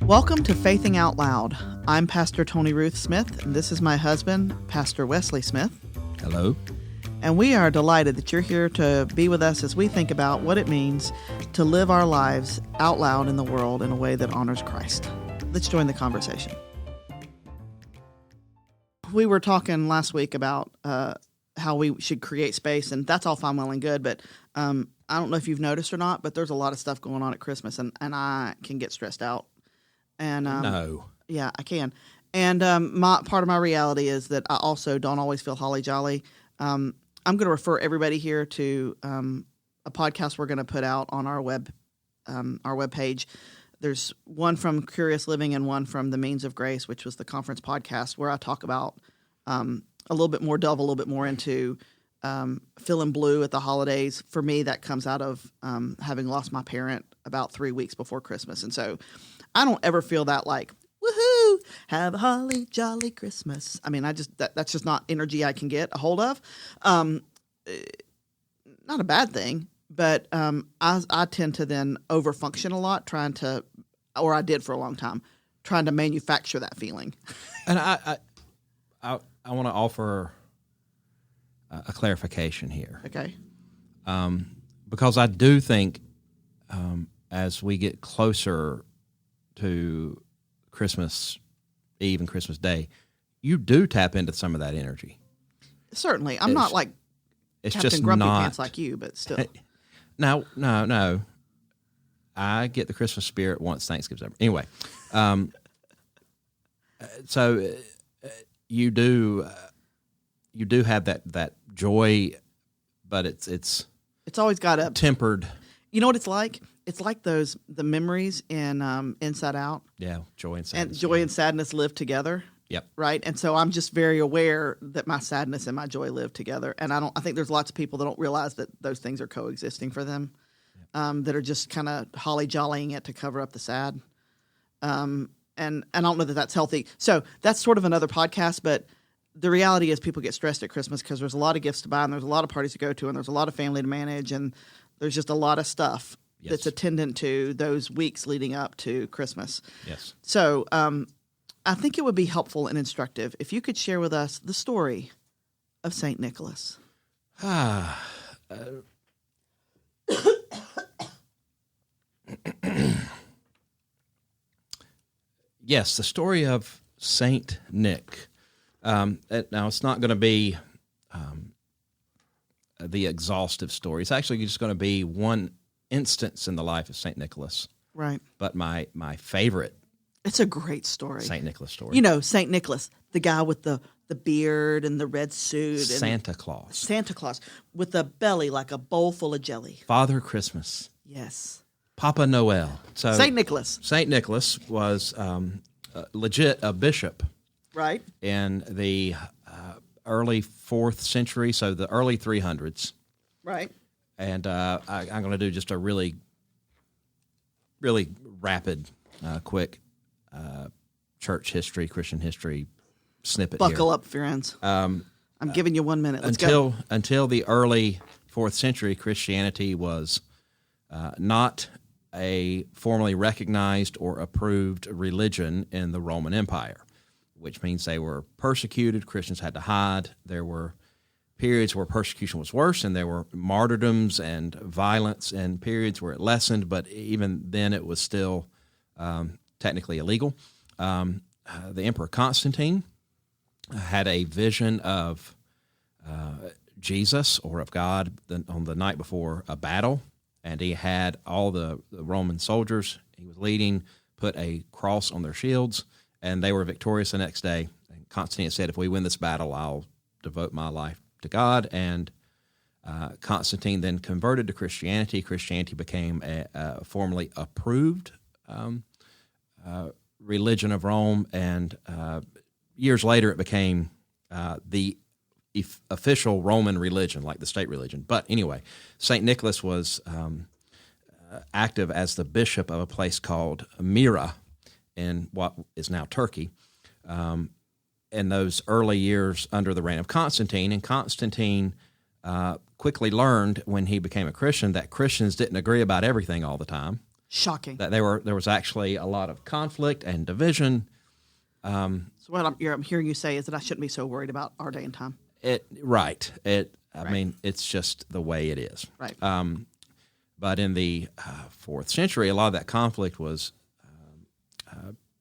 Welcome to Faithing Out Loud. I'm Pastor Tony Ruth Smith, and this is my husband, Pastor Wesley Smith. Hello. And we are delighted that you're here to be with us as we think about what it means to live our lives out loud in the world in a way that honors Christ. Let's join the conversation. We were talking last week about how we should create space, and that's all fine, well, and good, but I don't know if you've noticed or not, but there's a lot of stuff going on at Christmas, and I can get stressed out. And No. Yeah, I can. And part of my reality is that I also don't always feel holly jolly. I'm going to refer everybody here to a podcast we're going to put out on our webpage. There's one from Curious Living and one from The Means of Grace, which was the conference podcast, where I talk about a little bit more, delve a little bit more into feeling blue at the holidays. For me, that comes out of having lost my parent about 3 weeks before Christmas. And so I don't ever feel that like, woohoo, have a holly jolly Christmas. I mean, that's just not energy I can get a hold of. Not a bad thing, but I tend to then overfunction a lot, or I did for a long time, trying to manufacture that feeling. And I want to offer a clarification here. Okay. Because I do think as we get closer to Christmas Eve and Christmas Day, you do tap into some of that energy. Certainly. I'm not like it's Captain just Grumpy not, Pants like you, but still. No. I get the Christmas spirit once Thanksgiving's over. Anyway, so you do have that joy, but it's always got a tempered. You know what it's like? It's like the memories in Inside Out. Yeah, joy and sadness. And joy and sadness live together. Yep. Right? And so I'm just very aware that my sadness and my joy live together. And I think there's lots of people that don't realize that those things are coexisting for them, that are just kind of holly-jollying it to cover up the sad. And I don't know that that's healthy. So that's sort of another podcast, but the reality is people get stressed at Christmas because there's a lot of gifts to buy and there's a lot of parties to go to and there's a lot of family to manage and there's just a lot of stuff that's attendant to those weeks leading up to Christmas. Yes. So I think it would be helpful and instructive if you could share with us the story of St. Nicholas. Yes, the story of Saint Nick. Now, it's not going to be the exhaustive story. It's actually just going to be one instance in the life of Saint Nicholas. Right. But my favorite. It's a great story. Saint Nicholas story. You know, Saint Nicholas, the guy with the beard and the red suit. Santa Claus. Santa Claus with a belly like a bowl full of jelly. Father Christmas. Yes. Papa Noel. So Saint Nicholas. Saint Nicholas was legit a bishop. Right. In the early 4th century, so the early 300s. Right. And I'm going to do just a really, really rapid, quick church history, Christian history snippet Buckle here. Up, friends. I'm giving you 1 minute. Let's go. Until the early 4th century, Christianity was not a formally recognized or approved religion in the Roman Empire, which means they were persecuted. Christians had to hide. There were periods where persecution was worse, and there were martyrdoms and violence, and periods where it lessened, but even then it was still technically illegal. The Emperor Constantine had a vision of Jesus or of God on the night before a battle, and he had all the Roman soldiers he was leading put a cross on their shields, and they were victorious the next day. And Constantine said, if we win this battle, I'll devote my life to God. And Constantine then converted to Christianity. Christianity became a formally approved religion of Rome, and years later it became the official Roman religion, like the state religion. But anyway, St. Nicholas was active as the bishop of a place called Myra in what is now Turkey, in those early years under the reign of Constantine. And Constantine quickly learned when he became a Christian that Christians didn't agree about everything all the time. Shocking. That there was actually a lot of conflict and division. So what I'm hearing you say is that I shouldn't be so worried about our day and time. I mean, it's just the way it is. Right. But in the 4th century, a lot of that conflict was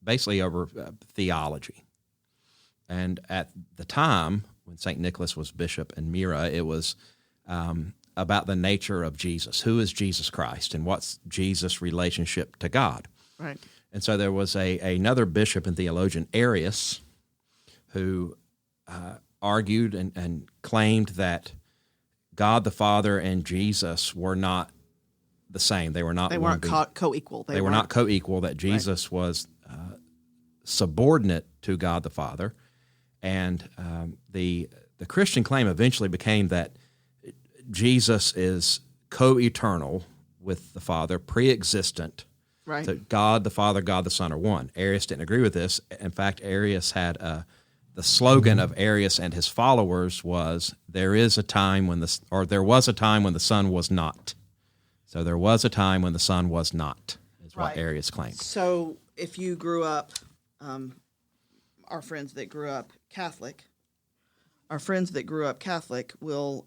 basically over theology. And at the time, when St. Nicholas was bishop in Myra, it was about the nature of Jesus. Who is Jesus Christ, and what's Jesus' relationship to God? Right. And so there was another bishop and theologian, Arius, who argued and claimed that God the Father and Jesus were not the same. They were not. They weren't co-equal. They were not co-equal. That Jesus was subordinate to God the Father, and the Christian claim eventually became that Jesus is co-eternal with the Father, pre-existent. Right. So God the Father, God the Son are one. Arius didn't agree with this. In fact, Arius had the slogan of Arius and his followers was, there was a time when the Son was not. So there was a time when the Son was not, is what Arius claimed. So if you grew up, our friends that grew up Catholic will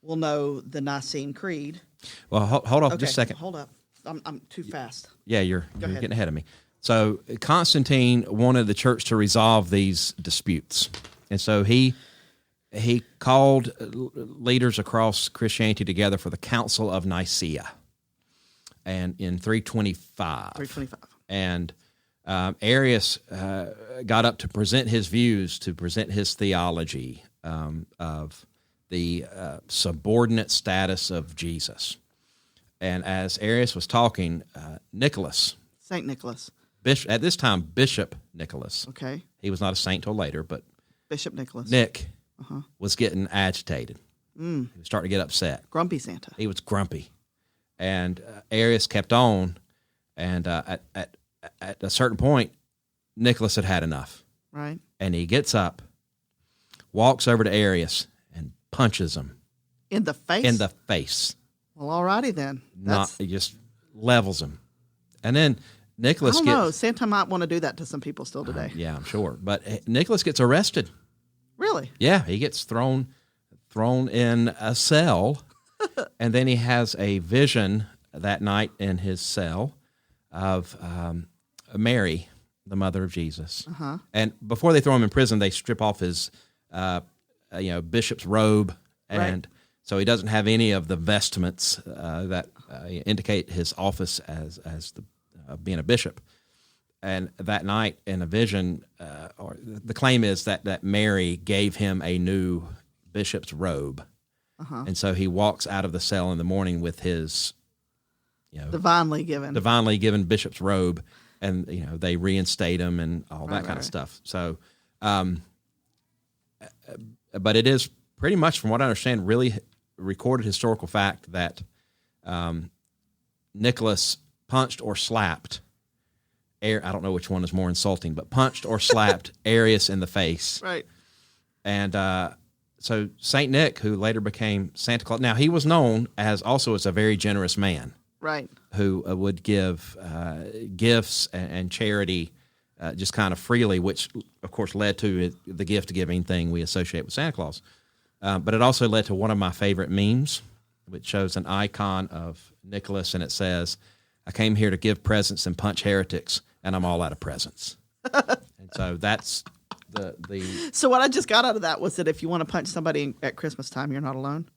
know the Nicene Creed. Well, hold on just a second. Hold up. I'm too fast. Yeah, you're getting ahead of me. So Constantine wanted the church to resolve these disputes, and so he called leaders across Christianity together for the Council of Nicaea, and in 325. 325. And Arius got up to present his views, to present his theology of the subordinate status of Jesus. And as Arius was talking, Nicholas, St. Nicholas, at this time, Bishop Nicholas. Okay. He was not a saint till later, but Bishop Nicholas. Nick was getting agitated. He was starting to get upset. Grumpy Santa. He was grumpy. And Arius kept on, and at a certain point, Nicholas had enough. Right. And he gets up, walks over to Arius, and punches him. In the face? In the face. Well, all righty then. He just levels him. And then Nicholas I don't know. Santa might want to do that to some people still today. Yeah, I'm sure. But Nicholas gets arrested. Really? Yeah, he gets thrown in a cell, and then he has a vision that night in his cell of Mary, the mother of Jesus. Uh-huh. And before they throw him in prison, they strip off his bishop's robe, and so he doesn't have any of the vestments that indicate his office as being a bishop. And that night in a vision, or the claim is that Mary gave him a new bishop's robe. Uh-huh. And so he walks out of the cell in the morning with his divinely given bishop's robe, and they reinstate him and all that kind of stuff. So, but it is pretty much, from what I understand, really recorded historical fact that Nicholas punched or slapped. I don't know which one is more insulting, but punched or slapped Arius in the face. Right. And so Saint Nick, who later became Santa Claus, now he was known as a very generous man. Right. Who would give gifts and charity just kind of freely, which of course led to the gift giving thing we associate with Santa Claus. But it also led to one of my favorite memes, which shows an icon of Nicholas, and it says, "I came here to give presents and punch heretics, and I'm all out of presents." And so that's the. So what I just got out of that was that if you want to punch somebody at Christmas time, you're not alone.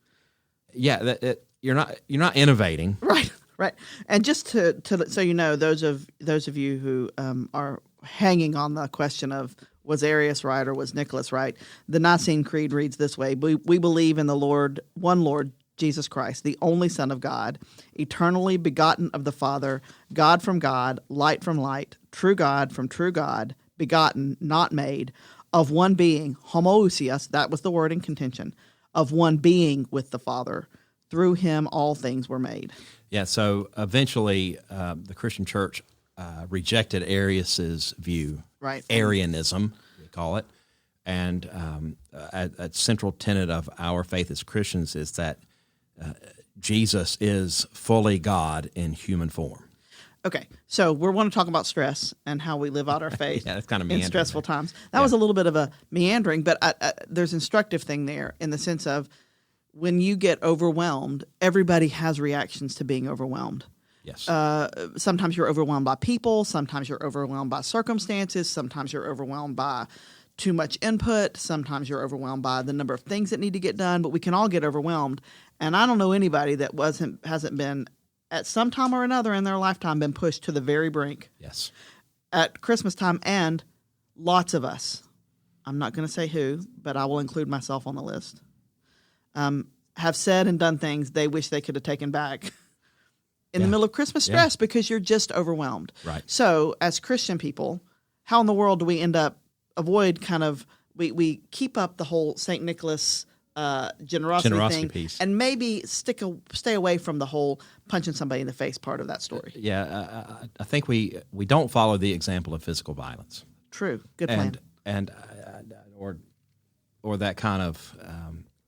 Yeah, you're not innovating. Right. Right. And just to so you know, those of you who are hanging on the question of was Arius right or was Nicholas right, the Nicene Creed reads this way: We believe in the one Lord, Jesus Christ, the only Son of God, eternally begotten of the Father, God from God, light from light, true God from true God, begotten, not made, of one being, homoousios, that was the word in contention, of one being with the Father. Through him all things were made. Yeah, so eventually the Christian church rejected Arius's view, right? Arianism, we call it. And a central tenet of our faith as Christians is that Jesus is fully God in human form. Okay, so we want to talk about stress and how we live out our faith Yeah, that's kind of in meandering stressful there. times. That was a little bit of a meandering, but there's instructive thing there in the sense of when you get overwhelmed, everybody has reactions to being overwhelmed. Yes. Sometimes you're overwhelmed by people. Sometimes you're overwhelmed by circumstances. Sometimes you're overwhelmed by too much input. Sometimes you're overwhelmed by the number of things that need to get done. But we can all get overwhelmed. And I don't know anybody that hasn't been at some time or another in their lifetime been pushed to the very brink Yes. at Christmas time. And lots of us, I'm not going to say who, but I will include myself on the list, have said and done things they wish they could have taken back in the middle of Christmas stress because you're just overwhelmed. Right. So as Christian people, how in the world do we end up avoid kind of we keep up the whole St. Nicholas generosity thing piece, and maybe stay away from the whole punching somebody in the face part of that story? Yeah, I think we don't follow the example of physical violence. True. Good plan. And or that kind of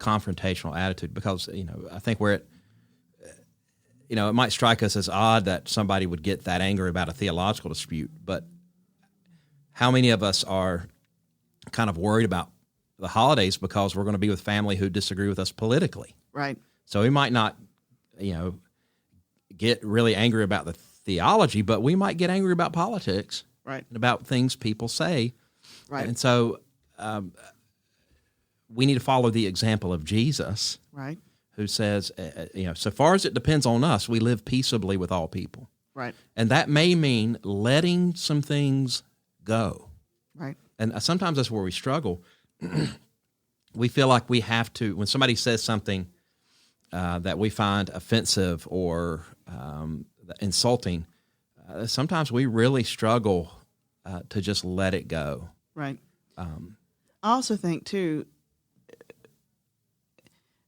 confrontational attitude, because I think we're at, it might strike us as odd that somebody would get that angry about a theological dispute, but how many of us are kind of worried about the holidays because we're going to be with family who disagree with us politically? Right. So we might not, get really angry about the theology, but we might get angry about politics, Right. and about things people say. Right. And so we need to follow the example of Jesus, Right. who says, so far as it depends on us, we live peaceably with all people. Right. And that may mean letting some things go. Right. And sometimes that's where we struggle. We feel like we have to, when somebody says something that we find offensive or insulting, sometimes we really struggle to just let it go. Right. I also think, too,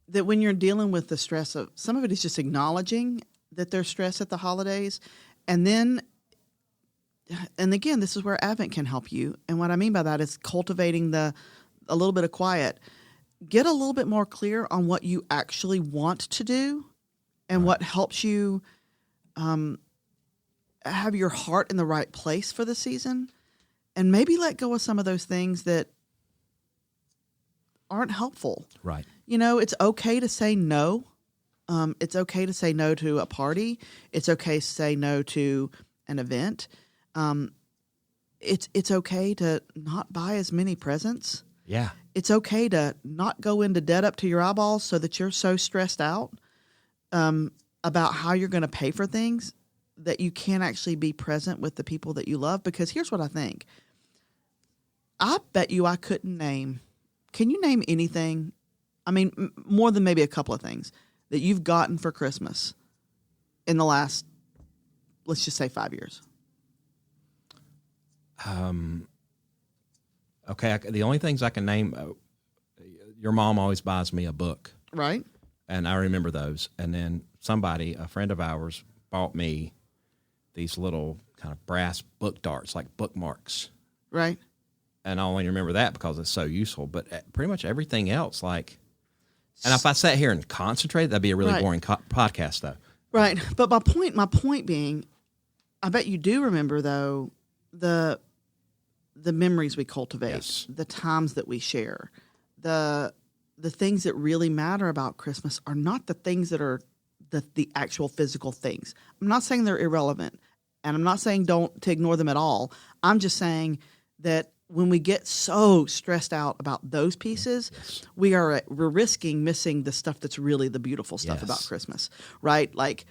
that when you're dealing with the stress of, some of it is just acknowledging that there's stress at the holidays. And again, this is where Advent can help you. And what I mean by that is cultivating a little bit of quiet. Get a little bit more clear on what you actually want to do and what helps you have your heart in the right place for the season. And maybe let go of some of those things that aren't helpful. Right. It's okay to say no. It's okay to say no to a party. It's okay to say no to an event. It's okay to not buy as many presents. Yeah. It's okay to not go into debt up to your eyeballs so that you're so stressed out about how you're going to pay for things that you can't actually be present with the people that you love. Because here's what I think. I bet you I couldn't name. Can you name anything? I mean, more than maybe a couple of things that you've gotten for Christmas in the last, let's just say 5 years. Okay, the only things I can name, your mom always buys me a book. Right. And I remember those. And then a friend of ours, bought me these little kind of brass book darts, like bookmarks. Right. And I only remember that because it's so useful. But pretty much everything else, and if I sat here and concentrated, that'd be a really boring podcast, though. Right. But my point being, I bet you do remember, though, the memories we cultivate, Yes. the times that we share, the things that really matter about Christmas are not the things that are the actual physical things. I'm not saying they're irrelevant, and I'm not saying to ignore them at all. I'm just saying that when we get so stressed out about those pieces, Yes. we're risking missing the stuff that's really the beautiful stuff Yes. about Christmas, right? Like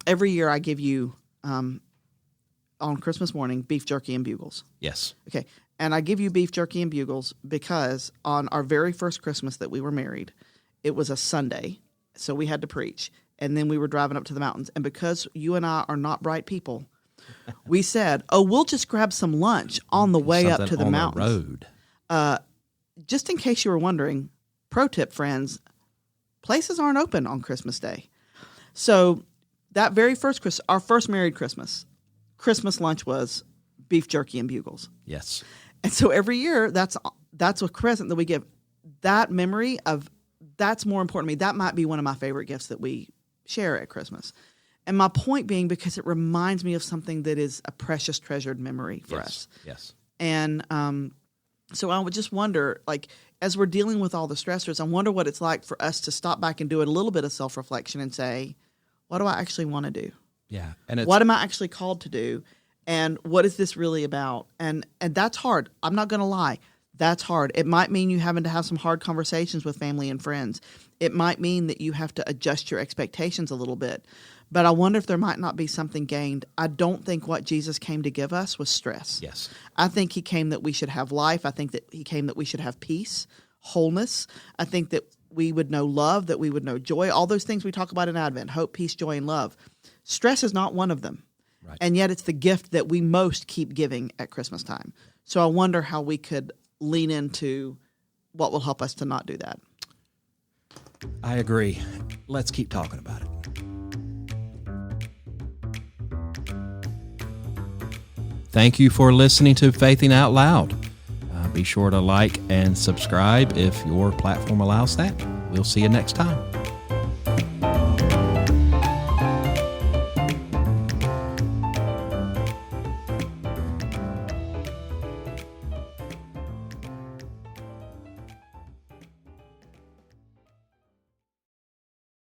every year I give you on Christmas morning beef jerky and bugles. Yes. Okay, and I give you beef jerky and bugles because on our very first Christmas that we were married, it was a Sunday, so we had to preach, and then we were driving up to the mountains, and because you and I are not bright people, we said, we'll just grab some lunch on the way up to the mountains. The road. Just in case you were wondering, pro tip, friends, places aren't open on Christmas Day. So that very first our first married Christmas lunch was beef jerky and bugles. Yes. And so every year, that's a present that we give. That memory of that's more important to me. That might be one of my favorite gifts that we share at Christmas. And my point being, because it reminds me of something that is a precious, treasured memory for us. Yes. And so I would just wonder, like, as we're dealing with all the stressors, I wonder what it's like for us to stop back and do a little bit of self-reflection and say, what do I actually want to do? Yeah. And What am I actually called to do? And what is this really about? And that's hard. I'm not going to lie. That's hard. It might mean you having to have some hard conversations with family and friends. It might mean that you have to adjust your expectations a little bit. But I wonder if there might not be something gained. I don't think what Jesus came to give us was stress. Yes. I think he came that we should have life. I think that he came that we should have peace, wholeness. I think that we would know love, that we would know joy, all those things we talk about in Advent, hope, peace, joy, and love. Stress is not one of them. Right. And yet it's the gift that we most keep giving at Christmas time. So I wonder how we could lean into what will help us to not do that. I agree. Let's keep talking about it. Thank you for listening to Faithing Out Loud. Be sure to like and subscribe if your platform allows that. We'll see you next time.